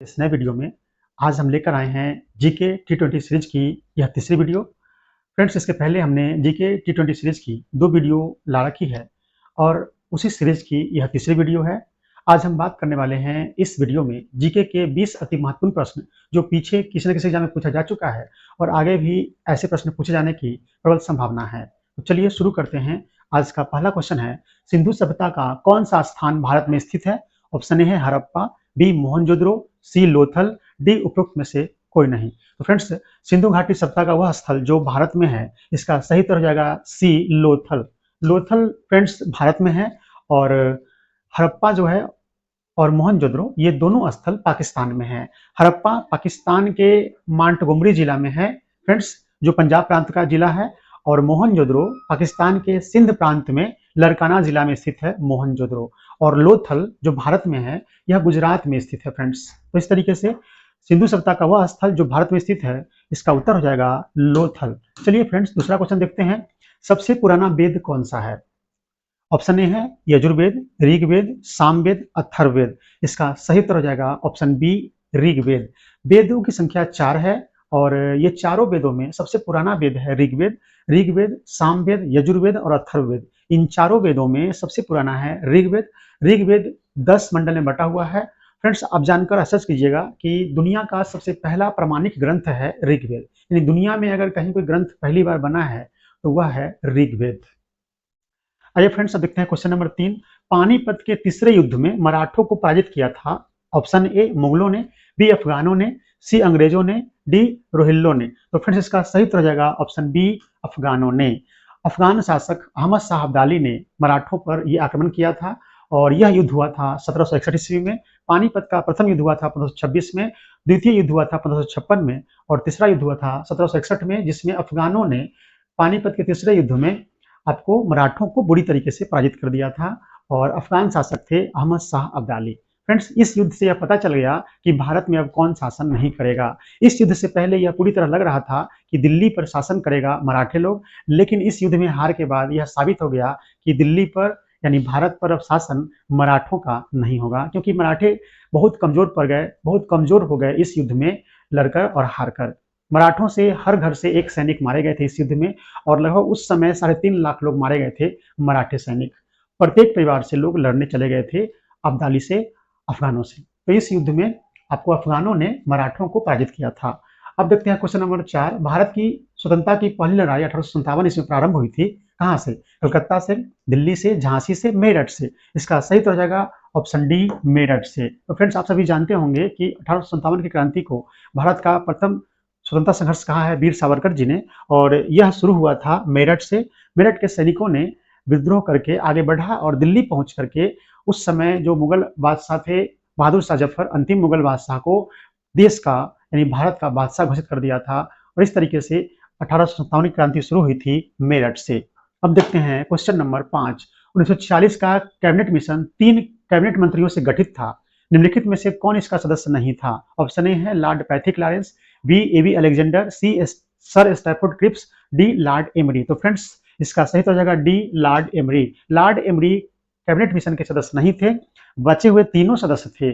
इस नए वीडियो में आज हम लेकर आए हैं जीके T20 सीरीज की यह तीसरी वीडियो। फ्रेंड्स, इसके पहले हमने जीके T20 सीरीज की 2 वीडियो ला रखी है और उसी सीरीज की यह तीसरी वीडियो है। आज हम बात करने वाले हैं इस वीडियो में जीके के 20 अति महत्वपूर्ण प्रश्न जो पीछे किसी न किसी एग्जाम में पूछा जा चुका है और आगे भी ऐसे प्रश्न पूछे जाने की प्रबल संभावना है। तो चलिए शुरू करते हैं। आज का पहला क्वेश्चन है, सिंधु सभ्यता का कौन सा स्थान भारत में स्थित है? ऑप्शन ए है हड़प्पा, बी मोहनजोदड़ो, सी लोथल, डी उपरोक्त में से कोई नहीं। तो फ्रेंड्स, सिंधु घाटी सभ्यता का वह स्थल जो भारत में है, इसका सही उत्तर हो जाएगा सी लोथल। लोथल फ्रेंड्स भारत में है और हड़प्पा जो है और मोहनजोदड़ो ये दोनों स्थल पाकिस्तान में है। हड़प्पा पाकिस्तान के मांटगोमरी जिला में है फ्रेंड्स, जो पंजाब प्रांत का जिला है, और मोहनजोदड़ो पाकिस्तान के सिंध प्रांत में लरकाना जिला में स्थित है मोहनजोदड़ो। और लोथल जो भारत में है यह गुजरात में स्थित है फ्रेंड्स। तो इस तरीके से सिंधु सभ्यता का वह स्थल जो भारत में स्थित है, इसका उत्तर हो जाएगा लोथल। चलिए फ्रेंड्स, दूसरा क्वेश्चन देखते हैं। सबसे पुराना वेद कौन सा है? ऑप्शन ए है यजुर्वेद, ऋग्वेद, सामवेद, अथर्ववेद। इसका सही उत्तर हो जाएगा ऑप्शन बी ऋग्वेद। वेदों की संख्या 4 है और ये चारों वेदों में सबसे पुराना वेद है ऋग्वेद। ऋग्वेद, सामवेद, यजुर्वेद और अथर्ववेद, इन चारों वेदों में सबसे पुराना है ऋग्वेद। ऋग्वेद 10 मंडल में बटा हुआ है। फ्रेंड्स, आप जानकर आश्चर्य कीजिएगा कि दुनिया का सबसे पहला प्रमाणिक ग्रंथ है ऋग्वेद। यानी दुनिया में अगर कहीं कोई ग्रंथ पहली बार बना है तो वह है ऋग्वेद। आइए फ्रेंड्स, अब देखते हैं क्वेश्चन नंबर 3। पानीपत के तीसरे युद्ध में मराठों को पराजित किया था। ऑप्शन ए मुगलों ने, बी अफगानों ने, सी अंग्रेजों ने, डी रोहिल्लों ने। तो फ्रेंड्स, इसका सही उत्तर हो जाएगा ऑप्शन बी अफगानों ने। अफगान शासक अहमद शाह अब्दाली ने मराठों पर यह आक्रमण किया था और यह युद्ध हुआ था 1761 ईस्वी में। पानीपत का प्रथम युद्ध हुआ था 1526 में, द्वितीय युद्ध हुआ था 1556 में और तीसरा युद्ध हुआ था 1761 में, जिसमें अफगानों ने पानीपत के तीसरे युद्ध में आपको मराठों को बुरी तरीके से पराजित कर दिया था और अफगान शासक थे अहमद शाह अब्दाली। फ्रेंड्स, इस युद्ध से यह पता चल गया कि भारत में अब कौन शासन नहीं करेगा। इस युद्ध से पहले यह पूरी तरह लग रहा था कि दिल्ली पर शासन करेगा मराठे लोग, लेकिन इस युद्ध में हार के बाद यह साबित हो गया कि दिल्ली पर यानी भारत पर अब शासन मराठों का नहीं होगा, क्योंकि मराठे बहुत कमजोर पड़ गए, बहुत कमजोर हो गए इस युद्ध में लड़कर और हारकर। मराठों से हर घर से एक सैनिक मारे गए थे इस युद्ध में और लगभग उस समय 3.5 लाख लोग मारे गए थे मराठे सैनिक। प्रत्येक परिवार से लोग लड़ने चले गए थे अब्दाली से, अफगानों से। तो इस युद्ध में आपको अफगानों ने मराठों को पराजित किया था। अब देखते हैं क्वेश्चन नंबर 4। भारत की स्वतंत्रता की पहली लड़ाई 1857 ईस्वी में प्रारंभ हुई थी। कहाँ से? कलकत्ता से, दिल्ली से, झांसी से, मेरठ से। इसका सही उत्तर हो जाएगा ऑप्शन डी मेरठ से। तो फ्रेंड्स, आप सभी जानते होंगे कि 1857 की क्रांति को भारत का प्रथम स्वतंत्रता संघर्ष कहा है वीर सावरकर जी ने, और यह शुरू हुआ था मेरठ से। मेरठ के सैनिकों ने विद्रोह करके आगे बढ़ा और दिल्ली पहुंच करके उस समय जो मुगल बादशाह थे बहादुर शाह जफर, अंतिम मुगल बादशाह को देश का यानी भारत का बादशाह घोषित कर दिया था और इस तरीके से 1857 की क्रांति शुरू हुई थी मेरठ से। अब देखते हैं क्वेश्चन नंबर 5। 1946 का कैबिनेट मिशन 3 कैबिनेट मंत्रियों से गठित था। निम्नलिखित में से कौन इसका सदस्य नहीं था? ऑप्शन ए है Lord Pethick Lawrence, B AB Alexander, C sir Stafford Cripps, D Lord Amery. तो फ्रेंड्स, इसका सही तो हो जाएगा D Lord Amery. Lord Amery cabinet mission के सदस्य नहीं थे। बचे हुए तीनों सदस्य थे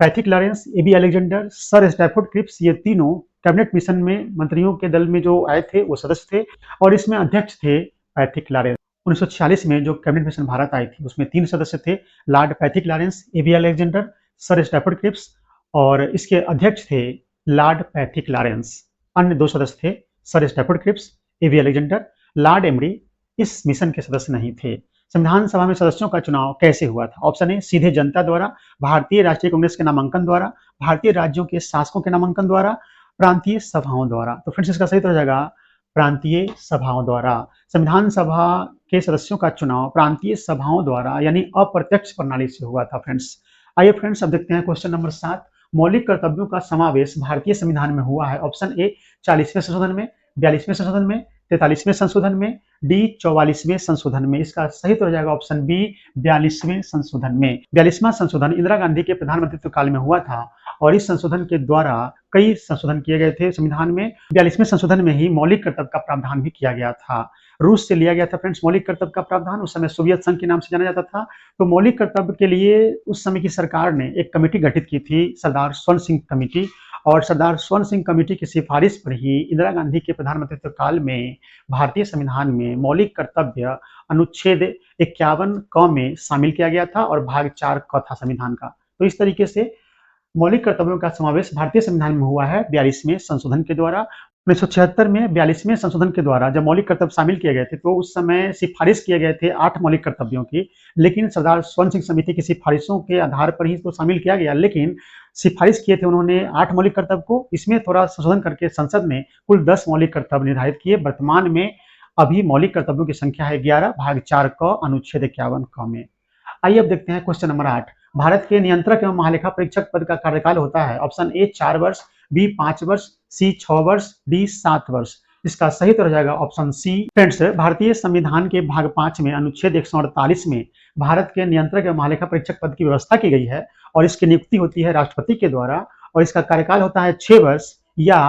Pethick Lawrence, AB Alexander, sir Stafford Cripps. ये तीनों कैबिनेट मिशन में मंत्रियों के दल में जो आए थे वो सदस्य थे और इसमें अध्यक्ष थे पैथिक लॉरेंस। 1946 में जो कैबिनेट मिशन भारत आई थी उसमें 3 सदस्य थे, lord Pethick Lawrence, AB Alexander, sir Stafford Cripps, और इसके अध्यक्ष थे लॉर्ड पैथिक लॉरेंस। अन्य 2 सदस्य थे sir Stafford Cripps, AB Alexander. Lord Amery इस मिशन के सदस्य नहीं थे। संविधान सभा में सदस्यों का चुनाव कैसे हुआ था? ऑप्शन ए सीधे जनता द्वारा, भारतीय राष्ट्रीय कांग्रेस के नामांकन द्वारा, भारतीय राज्यों के शासकों के नामांकन द्वारा, प्रांतीय सभाओं द्वारा। तो फ्रेंड्स, इसका सही हो जाएगा प्रांतीय सभाओं द्वारा। संविधान सभा के सदस्यों का चुनाव प्रांतीय सभाओं द्वारा यानी अप्रत्यक्ष प्रणाली से हुआ था फ्रेंड्स। आइए फ्रेंड्स, अब देखते हैं क्वेश्चन नंबर 7। मौलिक कर्तव्यों का समावेश भारतीय संविधान में हुआ है। ऑप्शन ए 40वें संशोधन में, 42वें संशोधन में, 43वें संशोधन में, डी 44वें संशोधन में। इसका सही तो हो जाएगा ऑप्शन बी 42वें संशोधन में। 42वां संशोधन इंदिरा गांधी के प्रधानमंत्रित्व काल में हुआ था और इस संशोधन के द्वारा कई संशोधन किए गए थे संविधान में। 42वें संशोधन में ही मौलिक कर्तव्य का प्रावधान भी किया गया था। रूस से लिया गया था फ्रेंड्स मौलिक कर्तव्य का प्रावधान। उस समय सोवियत संघ के नाम से जाना जाता था। तो मौलिक कर्तव्य के लिए उस समय की सरकार ने एक कमेटी गठित की थी, सरदार स्वर्ण सिंह कमेटी। और सरदार स्वर्ण सिंह कमेटी की सिफारिश पर ही इंदिरा गांधी के प्रधानमंत्रित्व काल में भारतीय संविधान में मौलिक कर्तव्य अनुच्छेद 51 क में शामिल किया गया था और भाग 4 क था संविधान का। तो इस तरीके से मौलिक कर्तव्यों का समावेश भारतीय संविधान में हुआ है 42वें संशोधन के द्वारा। 1976 में 42वें संशोधन के द्वारा जब मौलिक कर्तव्य शामिल किए गए थे तो उस समय सिफारिश किए गए थे 8 मौलिक कर्तव्यों की, लेकिन सरदार स्वर्ण सिंह समिति की सिफारिशों के आधार पर ही तो शामिल किया गया, लेकिन सिफारिश किए थे उन्होंने 8 मौलिक कर्तव्य को। इसमें थोड़ा संशोधन करके संसद ने कुल 10 मौलिक कर्तव्य निर्धारित किए। वर्तमान में अभी मौलिक कर्तव्यों की संख्या है 11, भाग 4 क अनुच्छेद 51 क में। आइए अब देखते हैं क्वेश्चन नंबर 8। भारत के नियंत्रक एवं महालेखा परीक्षक पद का कार्यकाल होता है ऑप्शन ए 4 वर्ष, बी 5 वर्ष, सी 6 वर्ष, डी 7 वर्ष। इसका सही उत्तर हो जाएगा ऑप्शन सी। फ्रेंड्स, भारतीय संविधान के भाग 5 में अनुच्छेद 148 में भारत के नियंत्रक एवं महालेखा परीक्षक पद की व्यवस्था की गई है और इसकी नियुक्ति होती है राष्ट्रपति के द्वारा और इसका कार्यकाल होता है 6 वर्ष या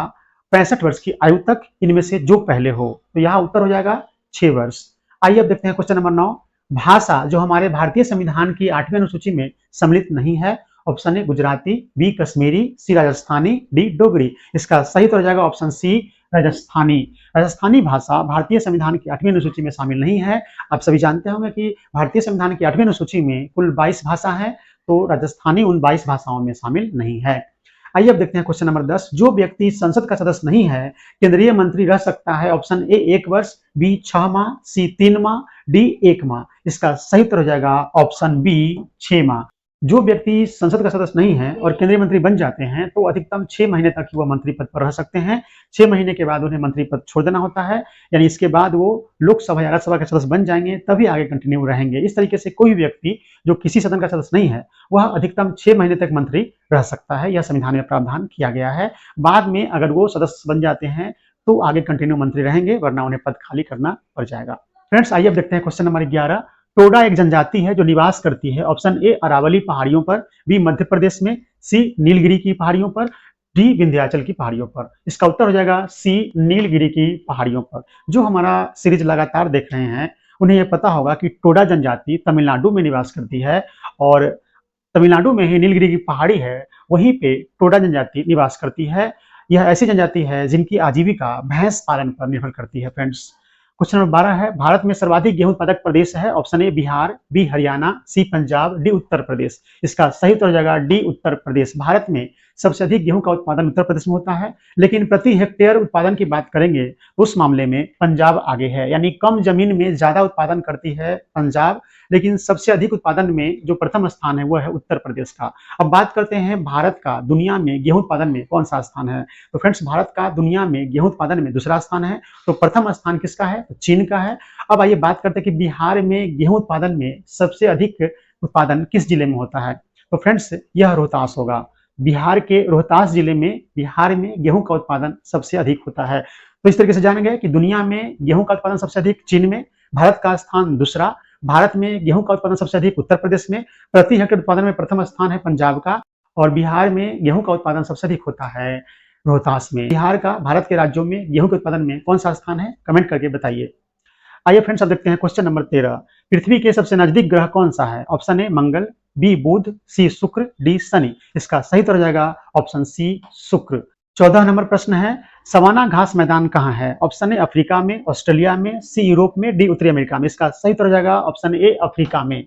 65 वर्ष की आयु तक, इनमें से जो पहले हो। तो यहाँ उत्तर हो जाएगा 6 वर्ष। आइए अब देखते हैं क्वेश्चन नंबर 9। भाषा जो हमारे भारतीय संविधान की 8वीं अनुसूची में सम्मिलित नहीं है option A Gujarati, B Kashmiri, C Rajasthani, D Dogri. इसका सही उत्तर हो जाएगा ऑप्शन सी राजस्थानी। राजस्थानी भाषा भारतीय संविधान की 8वीं अनुसूची में शामिल नहीं है। आप सभी जानते होंगे कि भारतीय संविधान की 8वीं अनुसूची में कुल 22 भाषा है, तो राजस्थानी उन 22 भाषाओं में शामिल नहीं है। आइए अब देखते हैं क्वेश्चन नंबर 10। जो व्यक्ति संसद का सदस्य नहीं है केंद्रीय मंत्री रह सकता है ऑप्शन ए 1 वर्ष, बी 6 माह, सी 3 माह, डी 1 माह। इसका सही उत्तर हो जाएगा ऑप्शन बी 6 माह। जो व्यक्ति संसद का सदस्य नहीं है और केंद्रीय मंत्री बन जाते हैं तो अधिकतम 6 महीने तक ही वह मंत्री पद पर रह सकते हैं। 6 महीने के बाद उन्हें मंत्री पद छोड़ देना होता है, यानी इसके बाद वो लोकसभा या राज्यसभा के सदस्य बन जाएंगे तभी आगे कंटिन्यू रहेंगे। इस तरीके से कोई व्यक्ति जो किसी सदन का सदस्य नहीं है वह अधिकतम 6 महीने तक मंत्री रह सकता है। यह संविधान में प्रावधान किया गया है। बाद में अगर वो सदस्य बन जाते हैं तो आगे कंटिन्यू मंत्री रहेंगे, वरना उन्हें पद खाली करना पड़ जाएगा। फ्रेंड्स, आइए अब देखते हैं क्वेश्चन नंबर 11। टोडा एक जनजाति है जो निवास करती है ऑप्शन ए अरावली पहाड़ियों पर, बी मध्य प्रदेश में, सी नीलगिरी की पहाड़ियों पर, डी विंध्याचल की पहाड़ियों पर। इसका उत्तर हो जाएगा सी नीलगिरी की पहाड़ियों पर। जो हमारा सीरीज लगातार देख रहे हैं उन्हें यह पता होगा कि टोडा जनजाति तमिलनाडु में निवास करती है और तमिलनाडु में ही नीलगिरी की पहाड़ी है, वहीं पे टोडा जनजाति निवास करती है। यह ऐसी जनजाति है जिनकी आजीविका भैंस पालन पर निर्भर करती है। फ्रेंड्स, क्वेश्चन नंबर 12 है। भारत में सर्वाधिक गेहूं उत्पादक प्रदेश है option A Bihar, B Haryana, C Punjab, D Uttar Pradesh. इसका सही उत्तर हो जाएगा डी उत्तर प्रदेश। भारत में सबसे अधिक गेहूं का उत्पादन उत्तर प्रदेश में होता है, लेकिन प्रति हेक्टेयर उत्पादन की बात करेंगे तो उस मामले में पंजाब आगे है, यानी कम जमीन में ज्यादा उत्पादन करती है पंजाब, लेकिन सबसे अधिक उत्पादन में जो प्रथम स्थान है वो है उत्तर प्रदेश का। अब बात करते हैं भारत का दुनिया में गेहूं उत्पादन में कौन सा स्थान है। तो फ्रेंड्स, भारत का दुनिया में गेहूं उत्पादन में दूसरा स्थान है। तो प्रथम स्थान किसका है? तो चीन का है। अब आइए बात करते हैं कि बिहार में गेहूं उत्पादन में सबसे अधिक उत्पादन किस जिले में होता है। तो फ्रेंड्स, यह रोहतास होगा। बिहार के रोहतास जिले में बिहार में गेहूं का उत्पादन सबसे अधिक होता है। तो इस तरीके से जाना गया कि दुनिया में गेहूं का उत्पादन सबसे अधिक चीन में, भारत का स्थान दूसरा। भारत में गेहूं का उत्पादन सबसे अधिक उत्तर प्रदेश में, प्रति हेक्टेयर उत्पादन में प्रथम स्थान है पंजाब का, और बिहार में गेहूं का उत्पादन सबसे अधिक होता है रोहतास में। बिहार का भारत के राज्यों में गेहूं के उत्पादन में कौन सा स्थान है, कमेंट करके बताइए। आइए फ्रेंड्स, अब देखते हैं क्वेश्चन नंबर 13। पृथ्वी के सबसे नजदीक ग्रह कौन सा है? ऑप्शन ए मंगल, बी बुध, सी शुक्र, डी शनि। इसका सही उत्तर हो जाएगा ऑप्शन सी शुक्र। 14 नंबर प्रश्न है, सवाना घास मैदान कहाँ है? ऑप्शन ए अफ्रीका में, ऑस्ट्रेलिया में, सी यूरोप में, डी उत्तरी अमेरिका में। इसका सही उत्तर हो जाएगा ऑप्शन ए अफ्रीका में।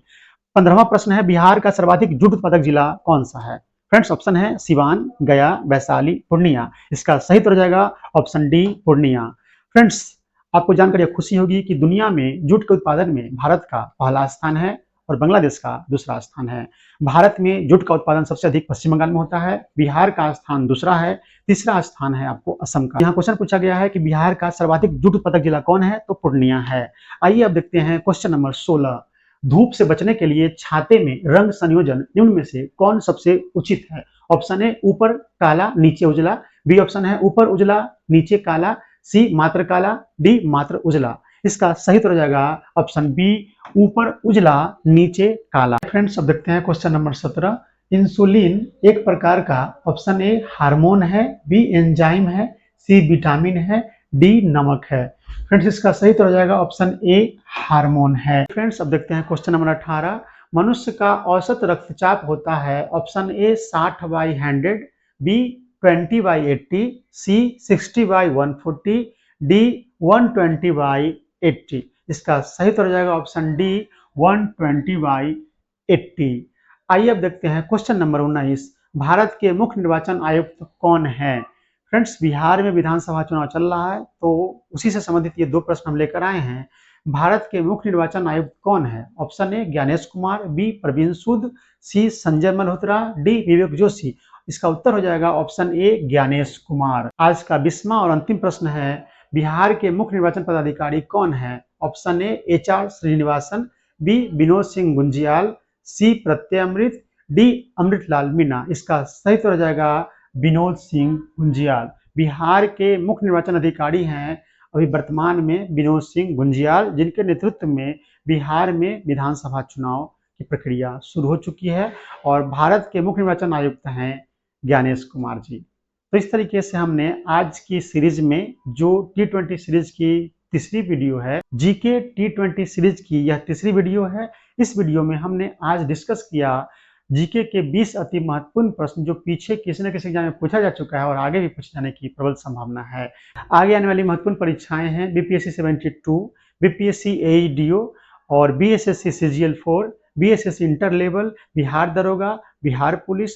15वां प्रश्न है, बिहार का सर्वाधिक जूट उत्पादक जिला कौन सा है? फ्रेंड्स, ऑप्शन है सिवान, गया, वैशाली, पूर्णिया। इसका सही उत्तर हो जाएगा ऑप्शन डी पूर्णिया। फ्रेंड्स, आपको जानकर यह खुशी होगी कि दुनिया में जूट के उत्पादन में भारत का पहला स्थान है और बांग्लादेश का दूसरा स्थान है। भारत में जूट का उत्पादन सबसे अधिक पश्चिम बंगाल में होता है, बिहार का स्थान दूसरा है, तीसरा स्थान है आपको असम का। यहाँ क्वेश्चन पूछा गया है कि बिहार का सर्वाधिक जूट उत्पादक जिला कौन है? तो पूर्णिया है। आइए अब देखते हैं क्वेश्चन नंबर 16। धूप से बचने के लिए छाते में रंग संयोजन निम्न में से कौन सबसे उचित है? ऑप्शन ए ऊपर काला नीचे उजला, बी ऑप्शन है ऊपर उजला नीचे काला, सी मात्र काला, डी मात्र उजला। इसका सही उत्तर हो जाएगा ऑप्शन बी ऊपर उजला नीचे काला। फ्रेंड्स, अब देखते हैं क्वेश्चन नंबर 17। इंसुलिन एक प्रकार का ऑप्शन ए हार्मोन है, बी एंजाइम है, सी विटामिन है, डी नमक है। फ्रेंड्स इसका सही उत्तर हो जाएगा ऑप्शन ए हार्मोन है। फ्रेंड्स अब देखते हैं क्वेश्चन नंबर 18। मनुष्य का औसत रक्तचाप होता है option A 60/100, B 20/80, C 60/140, D 120/80। इसका सही उत्तर हो जाएगा ऑप्शन डी 120/80। आइए अब देखते हैं क्वेश्चन नंबर 19। भारत के मुख्य निर्वाचन आयुक्त कौन है? फ्रेंड्स बिहार में विधानसभा चुनाव चल रहा है, तो उसी से संबंधित ये दो प्रश्न हम लेकर आए हैं। भारत के मुख्य निर्वाचन आयुक्त कौन है? Option A Gyanesh Kumar, B Praveen Sood, C Sanjay Malhotra, D Vivek Joshi. इसका उत्तर हो जाएगा ऑप्शन ए ज्ञानेश कुमार। आज का 20वां और अंतिम प्रश्न है, बिहार के मुख्य निर्वाचन पदाधिकारी कौन है? Option A HR. Srinivasan, B Vinod Singh Gunjiyal, C Pratyay Amrit, D Amritlal Meena. इसका सही उत्तर हो जाएगा विनोद सिंह गुंजियाल। बिहार के मुख्य निर्वाचन अधिकारी हैं अभी वर्तमान में विनोद सिंह गुंजियाल, जिनके नेतृत्व में बिहार में विधानसभा चुनाव की प्रक्रिया शुरू हो चुकी है और भारत के मुख्य निर्वाचन आयुक्त हैं ज्ञानेश कुमार जी। तो इस तरीके से हमने आज की सीरीज में जो T20 सीरीज की तीसरी वीडियो है, जीके T20 सीरीज की यह तीसरी वीडियो है। इस वीडियो में हमने आज डिस्कस किया जीके के 20 अति महत्वपूर्ण प्रश्न जो पीछे किसी न किसी एग्जाम में पूछा जा चुका है और आगे भी पूछे जाने की प्रबल संभावना है। आगे आने वाली महत्वपूर्ण परीक्षाएं हैं बीपीएससी 72, बीपीएससी एईडीओ और BSSC CGL four, BSSC inter level, Bihar दरोगा, बिहार पुलिस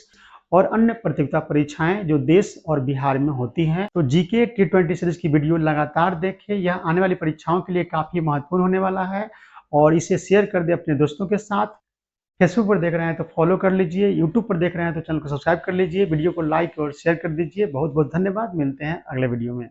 और अन्य प्रतियोगिता परीक्षाएं जो देश और बिहार में होती हैं। तो जीके T20 सीरीज की वीडियो लगातार देखें, यह आने वाली परीक्षाओं के लिए काफी महत्वपूर्ण होने वाला है और इसे शेयर कर दे अपने दोस्तों के साथ। फेसबुक पर देख रहे हैं तो फॉलो कर लीजिए, यूट्यूब पर देख रहे हैं तो चैनल को सब्सक्राइब कर लीजिए, वीडियो को लाइक और शेयर कर दीजिए। बहुत बहुत धन्यवाद, मिलते हैं अगले वीडियो में।